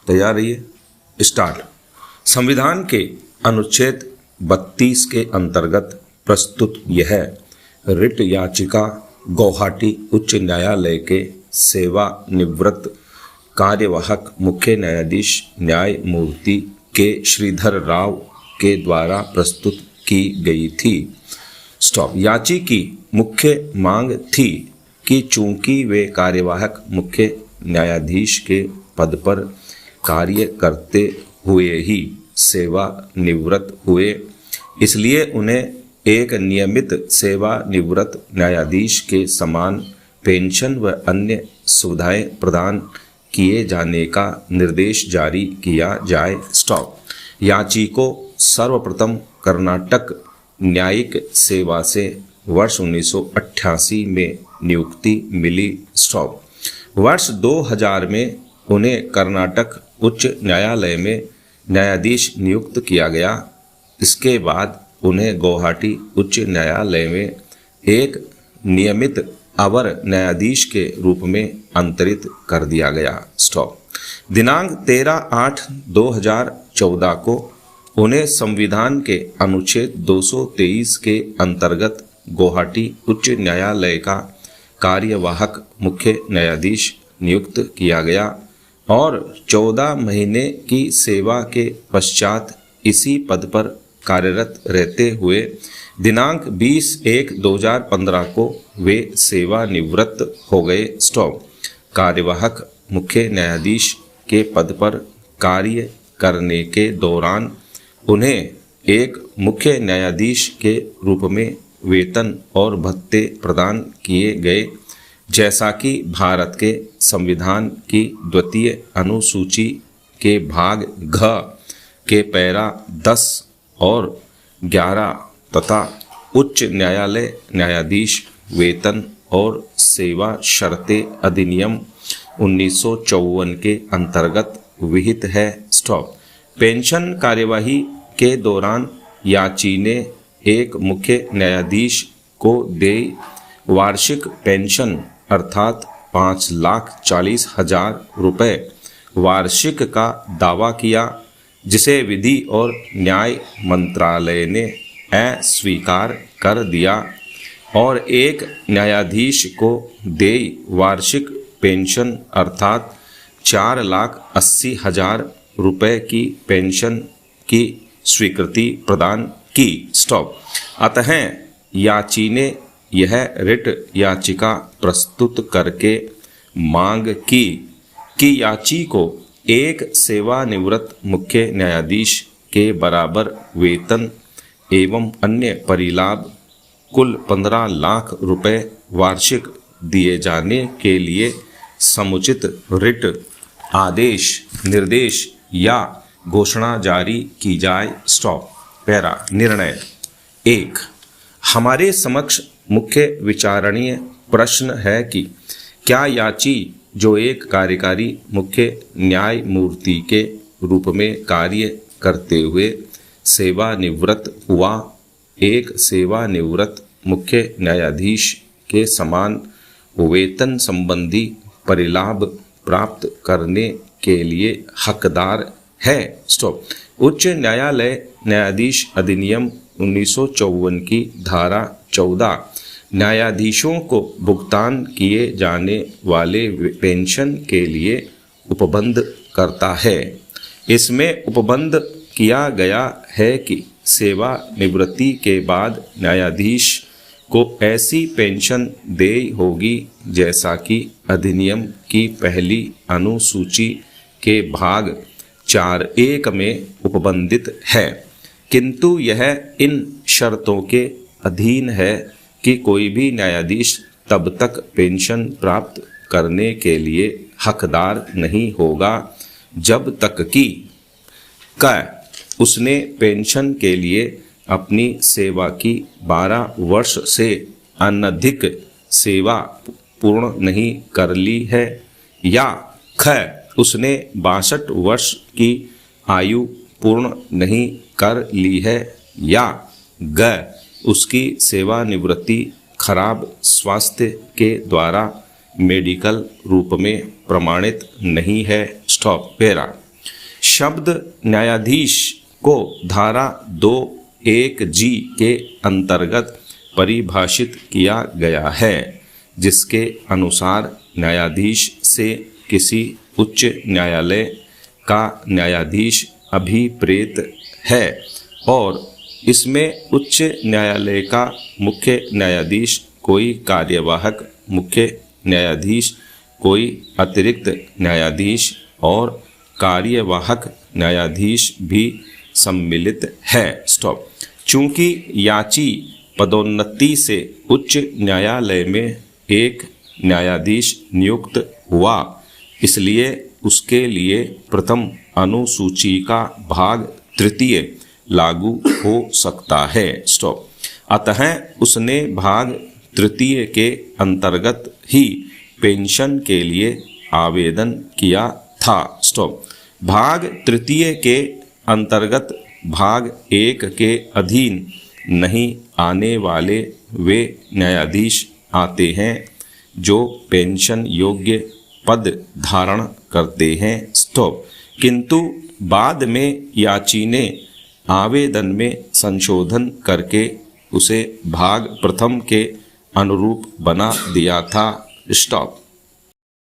तैयार रहिए। स्टार्ट। संविधान के अनुच्छेद 32 के अंतर्गत प्रस्तुत यह रिट याचिका गुवाहाटी उच्च न्यायालय के सेवानिवृत्त कार्यवाहक मुख्य न्यायाधीश न्यायमूर्ति के श्रीधर राव के द्वारा प्रस्तुत की गई थी। स्टॉप। याची की मुख्य मांग थी कि चूंकि वे कार्यवाहक मुख्य न्यायाधीश के पद पर कार्य करते हुए ही सेवानिवृत्त हुए, इसलिए उन्हें एक नियमित सेवानिवृत्त न्यायाधीश के समान पेंशन व अन्य सुविधाएं प्रदान किए जाने का निर्देश जारी किया जाए। स्टॉप। याची को सर्वप्रथम कर्नाटक न्यायिक सेवा से वर्ष 1988 में नियुक्ति मिली। स्टॉप। वर्ष 2000 में उन्हें कर्नाटक उच्च न्यायालय में न्यायाधीश नियुक्त किया गया। इसके बाद उन्हें गुवाहाटी उच्च न्यायालय में एक नियमित अवर न्यायाधीश के रूप में अंतरित कर दिया गया। स्टॉप। दिनांक 13/8/2014 को उन्हें संविधान के अनुच्छेद 223 के अंतर्गत गुवाहाटी उच्च न्यायालय का कार्यवाहक मुख्य न्यायाधीश नियुक्त किया गया और 14 महीने की सेवा के पश्चात इसी पद पर कार्यरत रहते हुए दिनांक 20/1/2015 को वे सेवानिवृत्त हो गए। स्टॉप। कार्यवाहक मुख्य न्यायाधीश के पद पर कार्य करने के दौरान उन्हें एक मुख्य न्यायाधीश के रूप में वेतन और भत्ते प्रदान किए गए, जैसा कि भारत के संविधान की द्वितीय अनुसूची के भाग घ के पैरा 10 और 11 तथा उच्च न्यायालय न्यायाधीश वेतन और सेवा शर्तें अधिनियम 1954 के अंतर्गत विहित है। स्टॉप। पेंशन कार्यवाही के दौरान याची ने एक मुख्य न्यायाधीश को देय वार्षिक पेंशन अर्थात 5,40,000 रुपये वार्षिक का दावा किया, जिसे विधि और न्याय मंत्रालय ने अस्वीकार कर दिया और एक न्यायाधीश को देय वार्षिक पेंशन अर्थात 4,80,000 रुपये की पेंशन की स्वीकृति प्रदान की। स्टॉप। अतः याची ने यह रिट याचिका प्रस्तुत करके मांग की कि याची को एक सेवानिवृत्त मुख्य न्यायाधीश के बराबर वेतन एवं अन्य परिलाभ कुल 15 लाख रुपए वार्षिक दिए जाने के लिए समुचित रिट आदेश, निर्देश या घोषणा जारी की जाए। स्टॉप। पैरा। निर्णय 1। हमारे समक्ष मुख्य विचारणीय प्रश्न है कि क्या याची, जो एक कार्यकारी मुख्य न्यायमूर्ति के रूप में कार्य करते हुए सेवानिवृत्त हुआ, एक सेवानिवृत्त मुख्य न्यायाधीश के समान वेतन संबंधी परिलाभ प्राप्त करने के लिए हकदार है। स्टॉप। उच्च न्यायालय न्यायाधीश अधिनियम 1954 की धारा 14 न्यायाधीशों को भुगतान किए जाने वाले पेंशन के लिए उपबंध करता है। इसमें उपबंध किया गया है कि सेवानिवृत्ति के बाद न्यायाधीश को ऐसी पेंशन देय होगी जैसा कि अधिनियम की पहली अनुसूची के भाग 4(1) में उपबंधित है, किंतु यह इन शर्तों के अधीन है कि कोई भी न्यायाधीश तब तक पेंशन प्राप्त करने के लिए हकदार नहीं होगा जब तक कि उसने पेंशन के लिए अपनी सेवा की 12 वर्ष से अनधिक सेवा पूर्ण नहीं कर ली है, या उसने 62 वर्ष की आयु पूर्ण नहीं कर ली है, या उसकी सेवानिवृत्ति खराब स्वास्थ्य के द्वारा मेडिकल रूप में प्रमाणित नहीं है। स्टॉप। पैरा। शब्द न्यायाधीश को धारा 2(1)G के अंतर्गत परिभाषित किया गया है, जिसके अनुसार न्यायाधीश से किसी उच्च न्यायालय का न्यायाधीश अभिप्रेत है और इसमें उच्च न्यायालय का मुख्य न्यायाधीश, कोई कार्यवाहक मुख्य न्यायाधीश, कोई अतिरिक्त न्यायाधीश और कार्यवाहक न्यायाधीश भी सम्मिलित है। स्टॉप। चूंकि याची पदोन्नति से उच्च न्यायालय में एक न्यायाधीश नियुक्त हुआ, इसलिए उसके लिए प्रथम अनुसूची का भाग 3 लागू हो सकता है। स्टॉप। अतः उसने भाग 3 के अंतर्गत ही पेंशन के लिए आवेदन किया था। स्टॉप। भाग 3 के अंतर्गत भाग 1 के अधीन नहीं आने वाले वे न्यायाधीश आते हैं जो पेंशन योग्य पद धारण करते हैं। स्टॉप। किंतु बाद में याची ने आवेदन में संशोधन करके उसे भाग 1 के अनुरूप बना दिया था। स्टॉप।